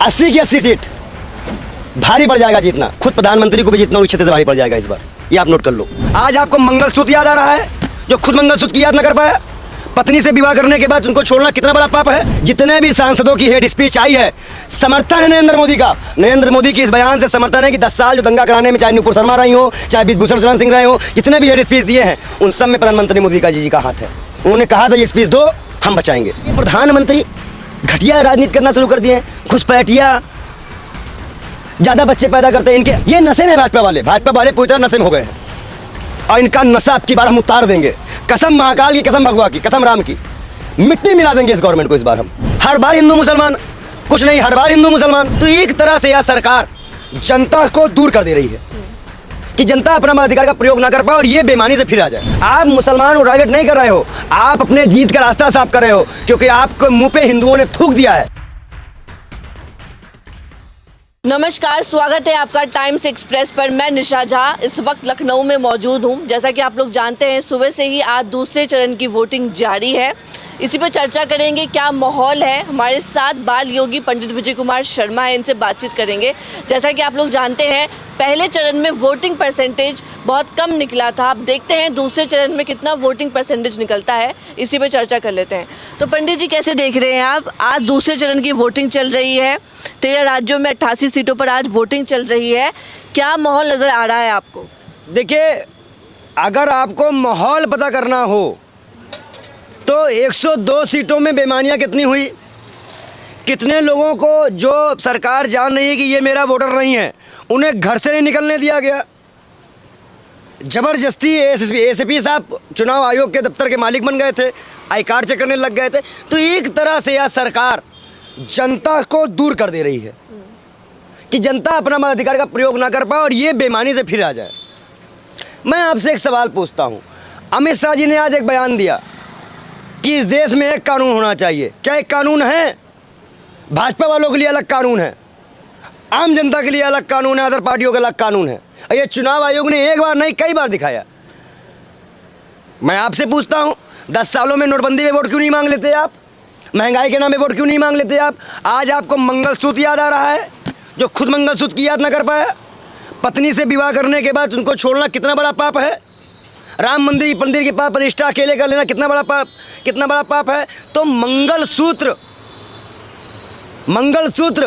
80 की 80 सीट भारी पड़ जाएगा जीतना, खुद प्रधानमंत्री को भी जीतना उस क्षेत्र से भारी पड़ जाएगा इस बार, ये आप नोट कर लो। आज आपको मंगलसूत्र याद आ रहा है, जो खुद मंगलसूत्र की याद न कर पाया। पत्नी से विवाह करने के बाद उनको छोड़ना कितना बड़ा पाप है। जितने भी सांसदों की हेट स्पीच आई है, समर्थन है नरेंद्र मोदी का। नरेंद्र मोदी की इस बयान से समर्थन है कि 10 साल जो दंगा कराने में चाहे नुपुर शर्मा रही हो, चाहे बिजभूषण शरण सिंह रहे हो, जितने भी हेट स्पीच दिए हैं उन सब में प्रधानमंत्री मोदी का जी का हाथ है। उन्होंने कहा था ये स्पीच दो, हम बचाएंगे। प्रधानमंत्री घटिया राजनीति करना शुरू कर दिए हैं, घुसपैठिया, ज्यादा बच्चे पैदा करते हैं। इनके ये नशे में भाजपा वाले पूरी तरह नशे में हो गए हैं और इनका नशा अब की बार हम उतार देंगे। कसम महाकाल की, कसम भगवा की, कसम राम की, मिट्टी मिला देंगे इस गवर्नमेंट को इस बार हम। हर बार हिंदू मुसलमान, कुछ नहीं, हर बार हिंदू मुसलमान। तो एक तरह से यह सरकार जनता को दूर कर दे रही है कि जनता अपना मताधिकार का प्रयोग ना कर पाए और ये बेईमानी से फिर आ जाए। आप मुसलमान को टारगेट नहीं कर रहे हो, आप अपने जीत का रास्ता साफ कर रहे हो, क्योंकि आपको मुंह पे हिंदुओं ने थूक दिया है। नमस्कार, स्वागत है आपका टाइम्स एक्सप्रेस पर। मैं निशा झा इस वक्त लखनऊ में मौजूद हूं। जैसा कि आप लोग जानते हैं, सुबह से ही आज दूसरे चरण की वोटिंग जारी है। इसी पर चर्चा करेंगे, क्या माहौल है। हमारे साथ बाल योगी पंडित विजय कुमार शर्मा है, इनसे बातचीत करेंगे। जैसा कि आप लोग जानते हैं, पहले चरण में वोटिंग परसेंटेज बहुत कम निकला था। अब देखते हैं दूसरे चरण में कितना वोटिंग परसेंटेज निकलता है, इसी पे चर्चा कर लेते हैं। तो पंडित जी, कैसे देख रहे हैं आप? आज दूसरे चरण की वोटिंग चल रही है, 13 राज्यों में 88 सीटों पर आज वोटिंग चल रही है। क्या माहौल नज़र आ रहा है आपको? देखिए, अगर आपको माहौल पता करना हो तो 102 सीटों में बेईमानियाँ कितनी हुई, कितने लोगों को जो सरकार जान रही है कि ये मेरा वोटर नहीं है, उन्हें घर से नहीं निकलने दिया गया। जबरदस्ती एसपी साहब चुनाव आयोग के दफ्तर के मालिक बन गए थे, आई कार्ड चेक करने लग गए थे। तो एक तरह से यह सरकार जनता को दूर कर दे रही है कि जनता अपना मताधिकार का प्रयोग ना कर पाए और ये बेईमानी से फिर आ जाए। मैं आपसे एक सवाल पूछता हूँ, अमित शाह जी ने आज एक बयान दिया कि इस देश में एक कानून होना चाहिए। क्या एक कानून है? भाजपा वालों के लिए अलग कानून है, आम जनता के लिए अलग कानून है, अदर पार्टियों का अलग कानून है। ये चुनाव आयोग ने एक बार नहीं कई बार दिखाया। मैं आपसे पूछता हूँ, 10 सालों में नोटबंदी में वोट क्यों नहीं मांग लेते आप? महंगाई के नाम पे वोट क्यों नहीं मांग लेते आप? आज आपको मंगलसूत्र याद आ रहा है, जो खुद मंगलसूत्र की याद ना कर पाया। पत्नी से विवाह करने के बाद उनको छोड़ना कितना बड़ा पाप है। राम मंदिर के पास प्रतिष्ठा अकेले कर लेना कितना बड़ा पाप है। तो मंगलसूत्र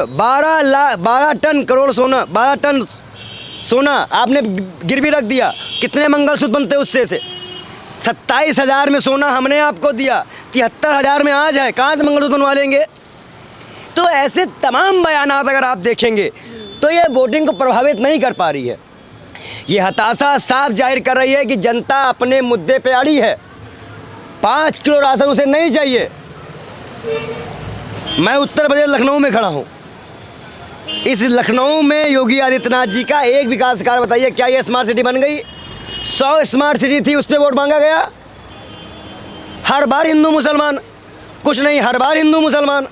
12 टन करोड़ सोना, 12 टन सोना आपने गिरवी रख दिया। कितने मंगलसूत्र बनते उससे 27,000 में सोना हमने आपको दिया, 73,000 में आज है, कहाँ से मंगलसूत्र बनवा लेंगे? तो ऐसे तमाम बयानात अगर आप देखेंगे तो ये वोटिंग को प्रभावित नहीं कर पा रही है। ये हताशा साफ जाहिर कर रही है कि जनता अपने मुद्दे पे अड़ी है। 5 किलो राशन उसे नहीं चाहिए। मैं उत्तर प्रदेश लखनऊ में खड़ा हूँ। इस लखनऊ में योगी आदित्यनाथ जी का एक विकास कार्य बताइए, क्या ये स्मार्ट सिटी बन गई? 100 स्मार्ट सिटी थी, उस पर वोट मांगा गया। हर बार हिंदू मुसलमान, कुछ नहीं, हर बार हिंदू मुसलमान।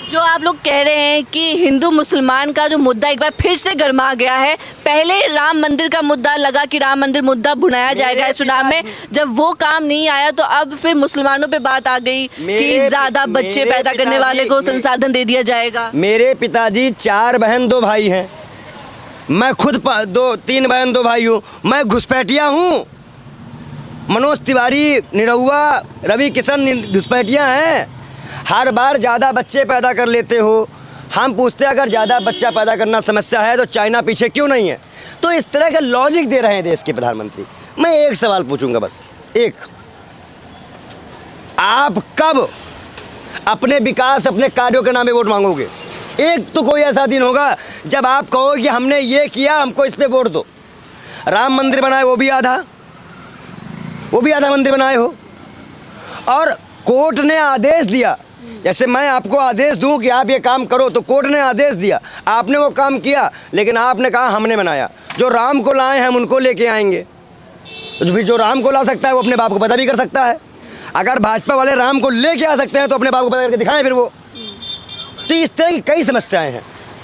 जो आप लोग कह रहे हैं कि हिंदू मुसलमान का जो मुद्दा एक बार फिर से गर्मा गया है। पहले राम मंदिर का मुद्दा लगा कि राम मंदिर मुद्दा भुनाया जाएगा इस चुनाव में, जब वो काम नहीं आया तो अब फिर मुसलमानों पे बात आ गई कि ज्यादा बच्चे पैदा करने वाले को संसाधन दे दिया जाएगा। मेरे पिताजी 4 बहन 2 भाई हैं, मैं खुद 3 बहन 2 भाई हूँ। मैं घुसपैठिया हूँ। मनोज तिवारी, निरहुआ, रवि किशन घुसपैठिया हैं। हर बार ज़्यादा बच्चे पैदा कर लेते हो। हम पूछते हैं, अगर ज़्यादा बच्चा पैदा करना समस्या है तो चाइना पीछे क्यों नहीं है? तो इस तरह का लॉजिक दे रहे हैं देश के प्रधानमंत्री। मैं एक सवाल पूछूंगा, बस एक, आप कब अपने विकास, अपने कार्यों के नाम पे वोट मांगोगे? एक तो कोई ऐसा दिन होगा जब आप कहो कि हमने ये किया, हमको इस पे वोट दो। राम मंदिर बनाए, वो भी आधा मंदिर बनाए हो। और कोर्ट ने आदेश दिया, जैसे मैं आपको आदेश दूं कि आप ये काम करो, तो कोर्ट ने आदेश दिया, आपने वो काम किया, लेकिन आपने कहा हमने बनाया। जो राम को लाए हैं हम उनको लेके आएंगे। तो फिर जो राम को ला सकता है वो अपने बाप को पैदा भी कर सकता है। अगर भाजपा वाले राम को लेके आ सकते हैं तो अपने बाप को पैदा करके दिखाएं फिर वो। तो इस तरह की कई समस्याएं हैं।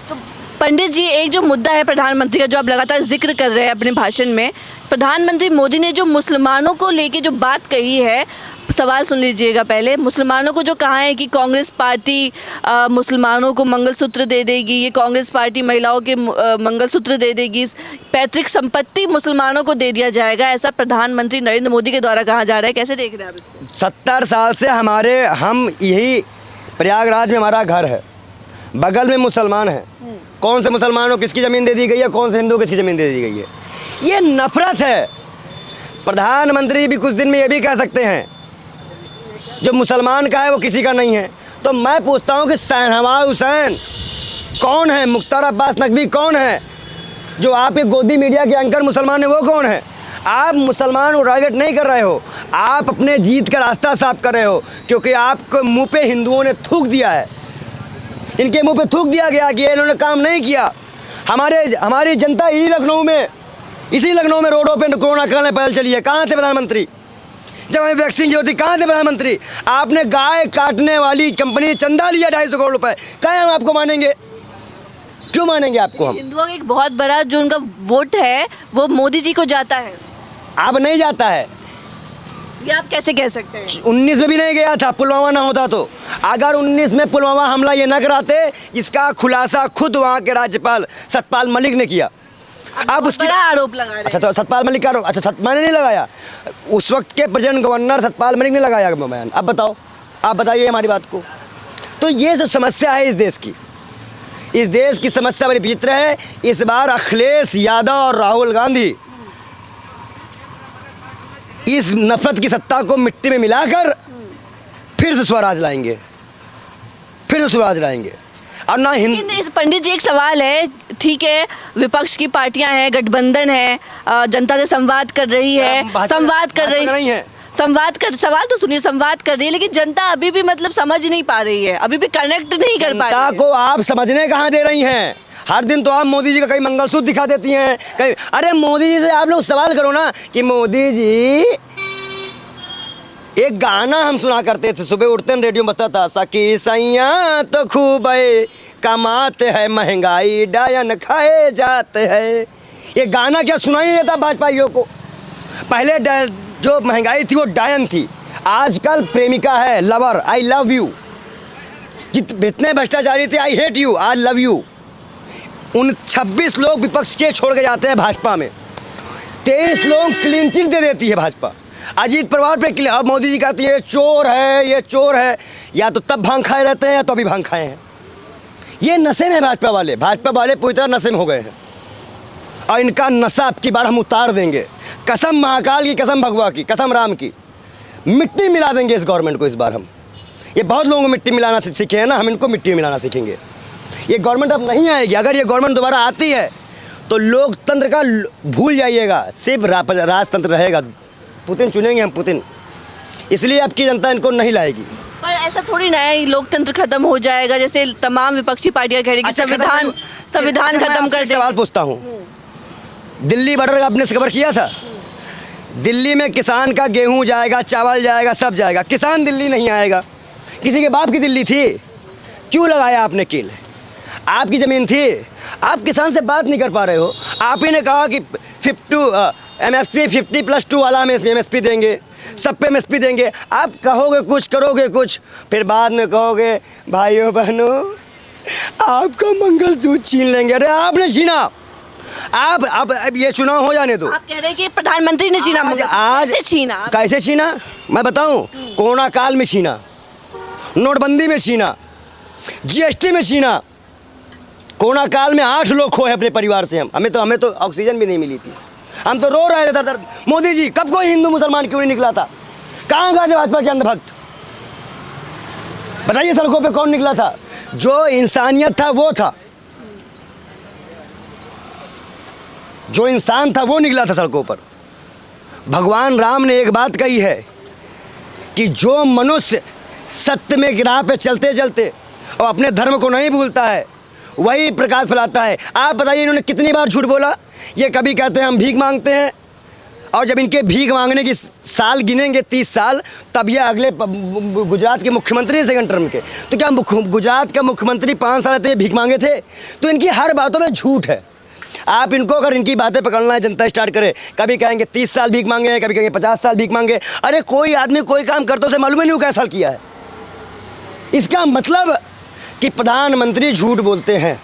तो पंडित जी, एक जो मुद्दा है प्रधानमंत्री का, जो आप लगातार जिक्र कर रहे हैं अपने भाषण में, प्रधानमंत्री मोदी ने जो मुसलमानों को लेके जो बात कही है, सवाल सुन लीजिएगा पहले। मुसलमानों को जो कहा है कि कांग्रेस पार्टी मुसलमानों को मंगलसूत्र दे देगी, ये कांग्रेस पार्टी महिलाओं के मंगलसूत्र दे देगी, पैतृक संपत्ति मुसलमानों को दे दिया जाएगा, ऐसा प्रधानमंत्री नरेंद्र मोदी के द्वारा कहा जा रहा है। कैसे देख रहे हैं आप इसको? 70 साल से हम यही प्रयागराज में हमारा घर है, बगल में मुसलमान है। कौन से मुसलमानों को किसकी ज़मीन दे दी गई है, कौन से हिंदू को किसकी ज़मीन दे दी गई है? ये नफरत है। प्रधानमंत्री भी कुछ दिन में ये भी कह सकते हैं जो मुसलमान का है वो किसी का नहीं है। तो मैं पूछता हूँ कि शहनवाज हुसैन कौन है, मुख्तार अब्बास नकवी कौन है, जो आपके गोदी मीडिया के एंकर मुसलमान है वो कौन है? आप मुसलमान को टारगेट नहीं कर रहे हो, आप अपने जीत का रास्ता साफ कर रहे हो, क्योंकि आपको मुंह पे हिंदुओं ने थूक दिया है। इनके मुंह पे थूक दिया गया कि इन्होंने काम नहीं किया। हमारी जनता इसी लखनऊ में रोडों पे कोरोना काल में पैदल चली है। कहाँ थे प्रधानमंत्री जब हमें वैक्सीन जो थी? कहाँ थे प्रधानमंत्री? आपने गाय काटने वाली कंपनी से चंदा लिया 250 करोड़ रुपए। कहाँ हम आपको मानेंगे? क्यों मानेंगे आपको हम? हिंदुओं का एक बहुत बड़ा जो उनका वोट है वो मोदी जी को जाता है। अब नहीं जाता है, ये आप कैसे कह सकते हैं? 19 में भी नहीं गया था, पुलवामा ना होता तो। अगर 19 में पुलवामा हमला ये न कराते, जिसका खुलासा खुद वहाँ के राज्यपाल सतपाल मलिक ने किया। अब उसकी बड़ा आरोप लगा रहे हैं। अच्छा, तो सतपाल मलिक का आरोप, अच्छा मैंने नहीं लगाया, उस वक्त के प्रेजेंट गवर्नर सतपाल मलिक ने लगाया बयान। अब बताओ, आप बताइए हमारी बात को। तो ये जो समस्या है इस देश की समस्या बड़ी विचित्र है। इस बार अखिलेश यादव और राहुल गांधी इस नफरत की सत्ता को मिट्टी में मिलाकर फिर से स्वराज लाएंगे, और ना लेकिन पंडित जी एक सवाल है, ठीक है विपक्ष की पार्टियां हैं, गठबंधन है, जनता से संवाद कर रही है, सवाल तो सुनिए, संवाद कर रही है, लेकिन जनता अभी भी मतलब समझ नहीं पा रही है, अभी भी कनेक्ट नहीं कर पा रही है। जनता को आप समझने कहाँ दे रही हैं? हर दिन तो आप मोदी जी का कहीं मंगलसूत्र दिखा देती हैं, कहीं। अरे मोदी जी से आप लोग सवाल करो ना कि मोदी जी, एक गाना हम सुना करते थे, सुबह उठते हैं रेडियो में बजता था, सखी सैया तो खूब कमाते हैं, महंगाई डायन खाए जाते हैं। ये गाना क्या सुनाई नहीं देता भाजपाइयों को? पहले जो महंगाई थी वो डायन थी, आजकल प्रेमिका है, लवर, आई लव यू। जितने भ्रष्टाचारी थे, I hate you, I love you. उन 26 लोग विपक्ष के छोड़ के जाते हैं भाजपा में, 23 लोग क्लीन चिट दे देती है भाजपा। अजीत पवार पे अब मोदी जी कहते हैं ये चोर है, या तो तब भांग खाए रहते हैं या तो अभी भांग खाए हैं। ये नशे में भाजपा वाले पूरी तरह नशे में हो गए हैं, और इनका नशा अब की बार हम उतार देंगे। कसम महाकाल की, कसम भगवा की, कसम राम की, मिट्टी मिला देंगे इस गवर्नमेंट को इस बार हम। ये बहुत लोगों को मिट्टी मिलाना सीखे हैं ना, हम इनको मिट्टी मिलाना सीखेंगे। ये गवर्नमेंट अब नहीं आएगी। अगर ये गवर्नमेंट दोबारा आती है तो लोकतंत्र का भूल जाइएगा, सिर्फ राजतंत्र रहेगा। पुतिन चुनेंगे हम, पुतिन। इसलिए अब की जनता इनको नहीं लाएगी। पर ऐसा थोड़ी ना है लोकतंत्र खत्म हो जाएगा, जैसे तमाम विपक्षी पार्टियां कह रही कि संविधान खत्म कर दे। सवाल पूछता हूँ, दिल्ली बॉर्डर आपने कवर किया था? दिल्ली में किसान का गेहूं जाएगा, चावल जाएगा, सब जाएगा, किसान दिल्ली नहीं आएगा। किसी के बाप की दिल्ली थी? क्यों लगाया आपने कील? आपकी ज़मीन थी, आप किसान से बात नहीं कर पा रहे हो। आप ही ने कहा कि MSP 50+2 वाला हम MSP देंगे, सब पे MSP देंगे। आप कहोगे कुछ, करोगे कुछ, फिर बाद में कहोगे भाइयों बहनों आपका मंगलसूत्र छीन लेंगे। अरे आपने छीना, आप अब ये चुनाव हो जाने दो। आप कह रहे हैं कि प्रधानमंत्री ने छीना, आज कैसे छीना मैं बताऊं? कोरोना काल में छीना, नोटबंदी में छीना, GST में छीना। कोरोना काल में 8 लोग खोए अपने परिवार से। हमें तो ऑक्सीजन भी नहीं मिली थी, हम तो रो रहे थे दर। मोदी जी, कब कोई हिंदू मुसलमान क्यों नहीं निकला था? कहाँ गए थे भाजपा के अंधभक्त? बताइए, सड़कों पे कौन निकला था? जो इंसानियत था वो था, जो इंसान था वो निकला था सड़कों पर। भगवान राम ने एक बात कही है कि जो मनुष्य सत्य में राह पे चलते चलते और अपने धर्म को नहीं भूलता है वही प्रकाश फैलाता है। आप बताइए इन्होंने कितनी बार झूठ बोला? ये कभी कहते हैं हम भीख मांगते हैं, और जब इनके भीख मांगने की साल गिनेंगे 30 साल, तब ये अगले गुजरात के मुख्यमंत्री सेकंड टर्म के, तो क्या गुजरात का मुख्यमंत्री 5 साल रहते भीख मांगे थे? तो इनकी हर बातों में झूठ है। आप इनको अगर इनकी बातें पकड़ना है, जनता स्टार्ट करे, कभी कहेंगे 30 साल भीख मांगे, कभी कहेंगे 50 साल भीख मांगे। अरे कोई आदमी कोई काम करते उसे मालूम ही नहीं क्या साल किया है। इसका मतलब कि प्रधानमंत्री झूठ बोलते हैं।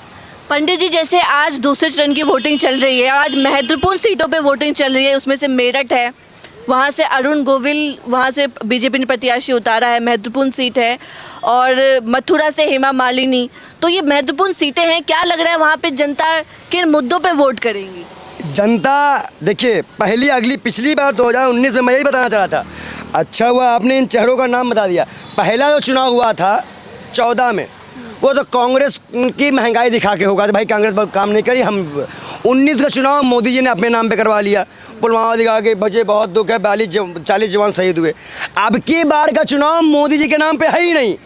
पंडित जी, जैसे आज दूसरे चरण की वोटिंग चल रही है, आज महत्वपूर्ण सीटों पे वोटिंग चल रही है, उसमें से मेरठ है, वहाँ से अरुण गोविल, वहाँ से बीजेपी ने प्रत्याशी उतारा है, महत्वपूर्ण सीट है, और मथुरा से हेमा मालिनी। तो ये महत्वपूर्ण सीटें हैं, क्या लग रहा है वहाँ पे जनता किन मुद्दों पे वोट करेंगी? जनता देखिए, पिछली बार 2019 में मैं यही बताना चाह रहा था। अच्छा हुआ आपने इन चेहरों का नाम बता दिया। पहला जो चुनाव हुआ था 14 में, वो तो कांग्रेस की महंगाई दिखा के होगा, तो भाई कांग्रेस बहुत काम नहीं करी। हम 19 का चुनाव मोदी जी ने अपने नाम पे करवा लिया, पुलवामा दिखा के बचे बहुत दुख है, 40 जवान शहीद हुए। अब की बार का चुनाव मोदी जी के नाम पे है ही नहीं,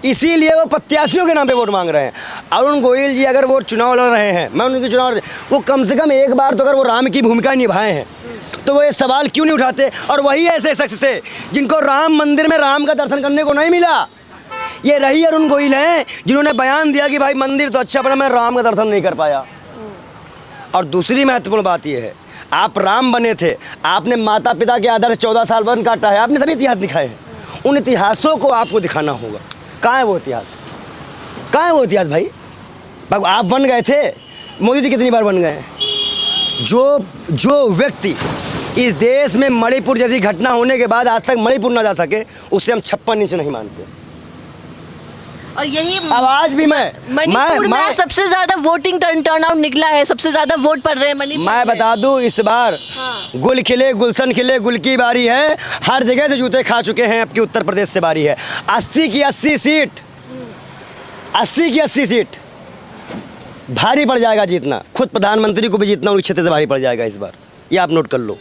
इसीलिए वो प्रत्याशियों के नाम पे वोट मांग रहे हैं। अरुण गोयल जी अगर वो चुनाव लड़ रहे हैं, मैं उनके चुनाव, वो कम से कम एक बार तो अगर वो राम की भूमिका निभाए हैं तो वो ये सवाल क्यों नहीं उठाते। और वही ऐसे शख्स थे जिनको राम मंदिर में राम का दर्शन करने को नहीं मिला। ये रही अरुण गोयल हैं जिन्होंने बयान दिया कि भाई मंदिर तो अच्छा बना, मैं राम का दर्शन नहीं कर पाया। और दूसरी महत्वपूर्ण बात यह है, आप राम बने थे, आपने माता पिता के आदर 14 साल वन काटा है, आपने सभी इतिहास दिखाए हैं। उन इतिहासों को आपको दिखाना होगा। कहाँ है वो इतिहास? कहाँ है वो इतिहास भाई? आप बन गए थे, मोदी जी कितनी बार बन गए? जो व्यक्ति इस देश में मणिपुर जैसी घटना होने के बाद आज तक मणिपुर ना जा सके, उससे हम 56 इंच नहीं मानते। और यही आवाज भी मणिपुर में सबसे ज्यादा वोटिंग टर्नआउट निकला है, सबसे ज्यादा वोट पड़ रहे हैं मणिपुर। मैं बता दूं, इस बार गुल खिले गुलशन खिले, गुल की बारी है। हर जगह से जूते खा चुके हैं, अब की उत्तर प्रदेश से बारी है। 80 की 80 सीट, 80 की 80 सीट भारी पड़ जाएगा जीतना। खुद प्रधानमंत्री को भी जीतना उनके क्षेत्र से भारी पड़ जाएगा इस बार, ये आप नोट कर लो।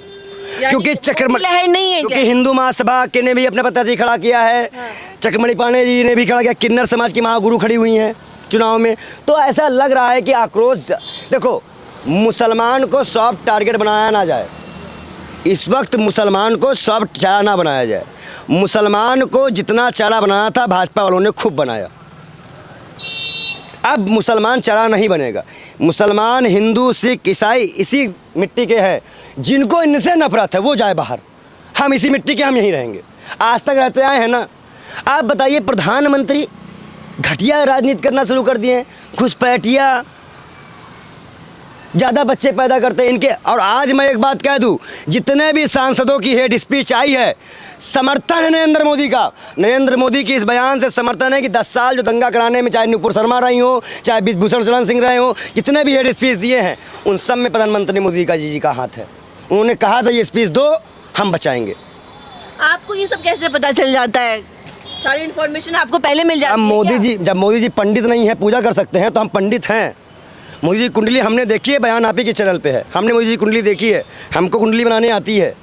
क्योंकि लहर नहीं है, क्योंकि हिंदू महासभा के ने भी अपने प्रत्याशी खड़ा किया है, चक्रमणि पांडे जी ने भी खड़ा किया, किन्नर समाज की महागुरु खड़ी हुई हैं चुनाव में। तो ऐसा लग रहा है कि आक्रोश, देखो, मुसलमान को सॉफ्ट टारगेट बनाया ना जाए। इस वक्त मुसलमान को सॉफ्ट चारा ना बनाया जाए। मुसलमान को जितना चारा बनाना था भाजपा वालों ने खूब बनाया। अब मुसलमान चारा नहीं बनेगा। मुसलमान, हिंदू, सिख, ईसाई इसी मिट्टी के हैं। जिनको इनसे नफरत है वो जाए बाहर, हम इसी मिट्टी के, हम यहीं रहेंगे। आज तक रहते आए हैं ना। आप बताइए, प्रधानमंत्री घटिया राजनीति करना शुरू कर दिए हैं, घुसपैठिया, ज़्यादा बच्चे पैदा करते हैं इनके। और आज मैं एक बात कह दूं, जितने भी सांसदों की हेड स्पीच आई है, समर्थन है नरेंद्र मोदी का। नरेंद्र मोदी की इस बयान से समर्थन है कि 10 साल जो दंगा कराने में, चाहे नुपुर शर्मा रही हो, चाहे विभूषण शरण सिंह रहे हो, जितने भी हेड स्पीच दिए हैं, उन सब में प्रधानमंत्री मोदी का जी का हाथ है। उन्होंने कहा था ये स्पीच दो, हम बचाएंगे। आपको ये सब कैसे पता चल जाता है? सारी इन्फॉर्मेशन आपको पहले मिल जाती है? जब मोदी जी पंडित नहीं है, पूजा कर सकते हैं, तो हम पंडित हैं। मोदी जी कुंडली हमने देखी है, बयान आप ही के चैनल पे है, हमने मोदी जी कुंडली देखी है। हमको कुंडली बनाने आती है,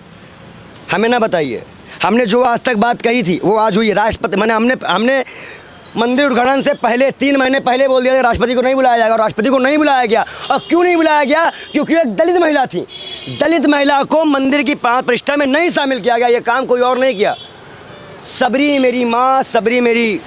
हमें ना बताइए। हमने जो आज तक बात कही थी वो आज हुई है। राष्ट्रपति हमने मंदिर उद्घाटन से पहले 3 महीने पहले बोल दिया था राष्ट्रपति को नहीं बुलाया जाएगा। राष्ट्रपति को नहीं बुलाया गया। और क्यों नहीं बुलाया गया? क्योंकि एक दलित महिला थी। दलित महिला को मंदिर की प्राण प्रतिष्ठा में नहीं शामिल किया गया। ये काम कोई और नहीं किया। सबरी मेरी माँ, सबरी मेरी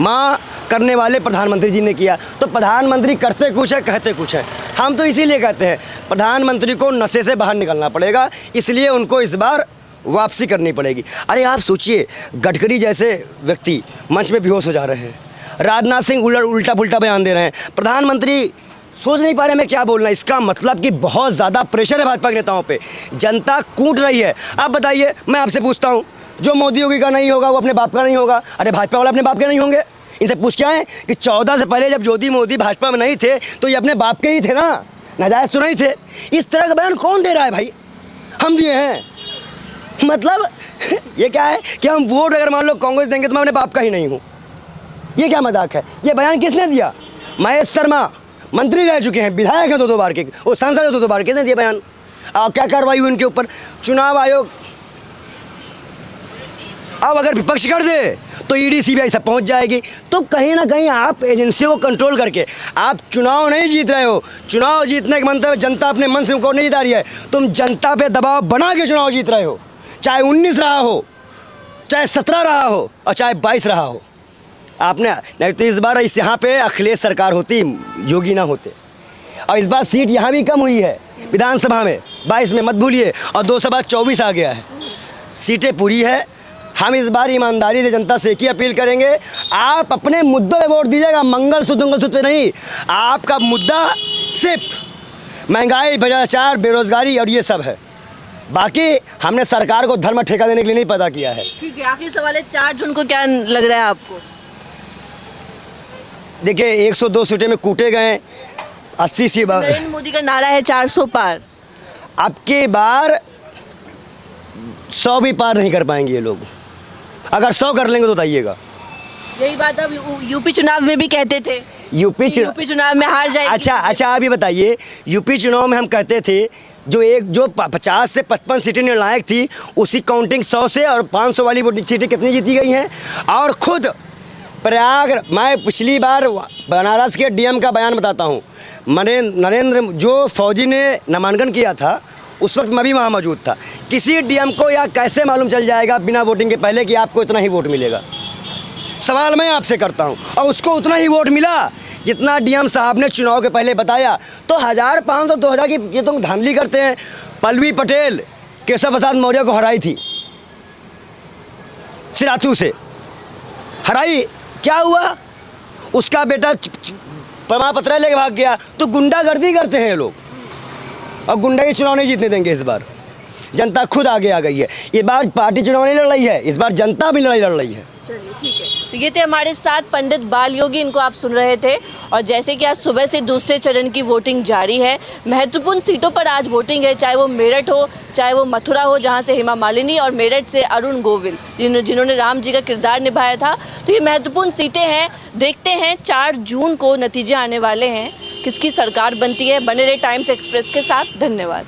माँ करने वाले प्रधानमंत्री जी ने किया। तो प्रधानमंत्री करते कुछ है, कहते कुछ है। हम तो इसीलिए कहते हैं प्रधानमंत्री को नशे से बाहर निकलना पड़ेगा, इसलिए उनको इस बार वापसी करनी पड़ेगी। अरे आप सोचिए, गडकरी जैसे व्यक्ति मंच में बेहोश हो जा रहे हैं, राजनाथ सिंह उल्टा पुल्टा बयान दे रहे हैं, प्रधानमंत्री सोच नहीं पा रहे हमें क्या बोलना। इसका मतलब कि बहुत ज़्यादा प्रेशर है भाजपा के नेताओं पे, जनता कूट रही है। आप बताइए, मैं आपसे पूछता हूँ, जो मोदी योगी का नहीं होगा वो अपने बाप का नहीं होगा। अरे भाजपा वाले अपने बाप के नहीं होंगे? इनसे पूछ क्या है कि 14 से पहले जब ज्योति मोदी भाजपा में नहीं थे तो ये अपने बाप के ही थे ना, नाजायज़ तो नहीं थे। इस तरह का बयान कौन दे रहा है भाई? हम दिए हैं। मतलब ये क्या है कि हम वोट अगर मान लो कांग्रेस देंगे तो मैं अपने बाप का ही नहीं हूँ। ये क्या मजाक है? ये बयान किसने दिया? महेश शर्मा मंत्री रह चुके हैं, विधायक हैं 2-2 बार के, वो सांसद है 2-2 बार, किसने दिया बयान? और क्या कार्रवाई हुई उनके ऊपर? चुनाव आयोग अब अगर विपक्ष कर दे तो ईडी सीबीआई सब पहुंच जाएगी। तो कहीं ना कहीं आप एजेंसियों को कंट्रोल करके आप चुनाव नहीं जीत रहे हो। चुनाव जीतने का मतलब जनता अपने मन से उनको नहीं जिता रही है, तुम जनता पे दबाव बना के चुनाव जीत रहे हो। चाहे 19 रहा हो, चाहे 17 रहा हो और चाहे 22 रहा हो। आपने नहीं तो इस बार इस यहाँ पे अखिलेश सरकार होती, योगी ना होते। और इस बार सीट यहाँ भी कम हुई है विधानसभा में 22 में, मत भूलिए, और 224 आ गया है। सीटें पूरी है। हम इस बार ईमानदारी से जनता से एक ही अपील करेंगे, आप अपने मुद्दों पे वोट दीजिएगा, मंगलसूत्र पे नहीं। आपका मुद्दा सिर्फ महंगाई, भ्रष्टाचार, बेरोजगारी और ये सब है। बाकी हमने सरकार को धर्म ठेका देने के लिए नहीं पैदा किया है। ठीक है, आखिरी सवाल है, 4 जून को क्या लग रहा है आपको? देखिए 102 सीटें में कूटे गए, 80 सीट। नरेंद्र मोदी का नारा है 400 पार। अब की बार 100 भी पार नहीं कर पाएंगे ये लोग। अगर 100 कर लेंगे तो बताइएगा। यही बात अब यूपी चुनाव में भी कहते थे, यूपी चुनाव में हार जाएगी। अच्छा आप ये बताइए, यूपी चुनाव में हम कहते थे जो 50 से 55 सीटें निर्णायक थी, उसी काउंटिंग 100 से और 500 वाली वोटिंग सीटें कितनी जीती गई हैं। और खुद प्रयाग, मैं पिछली बार बनारस के डीएम का बयान बताता हूँ, नरेंद्र जो फौजी ने नामांकन किया था उस वक्त मैं भी वहाँ मौजूद था। किसी डीएम को या कैसे मालूम चल जाएगा बिना वोटिंग के पहले कि आपको इतना ही वोट मिलेगा? सवाल मैं आपसे करता हूँ। और उसको उतना ही वोट मिला जितना डीएम साहब ने चुनाव के पहले बताया। तो 1000, 500, 2000 की ये तो धांधली करते हैं। पल्लवी पटेल केशव प्रसाद मौर्य को हराई थी, सिराथू से हराई, क्या हुआ? उसका बेटा प्रमाण पत्र लेके भाग गया। तो गुंडागर्दी करते हैं ये लोग, और गुंडा के चुनाव नहीं जीतने देंगे। इस बार जनता खुद आगे आ गई है। ये बार पार्टी चुनाव नहीं लड़ रही है, इस बार जनता भी लड़ाई लड़ रही है। चलिए ठीक है, तो ये थे हमारे साथ पंडित बाल योगी, इनको आप सुन रहे थे। और जैसे कि आज सुबह से दूसरे चरण की वोटिंग जारी है, महत्वपूर्ण सीटों पर आज वोटिंग है, चाहे वो मेरठ हो, चाहे वो मथुरा हो जहां से हेमा मालिनी, और मेरठ से अरुण गोविल जिन्होंने राम जी का किरदार निभाया था। तो ये महत्वपूर्ण सीटें हैं। देखते हैं 4 जून को नतीजे आने वाले हैं, किसकी सरकार बनती है। बने रहे टाइम्स एक्सप्रेस के साथ। धन्यवाद।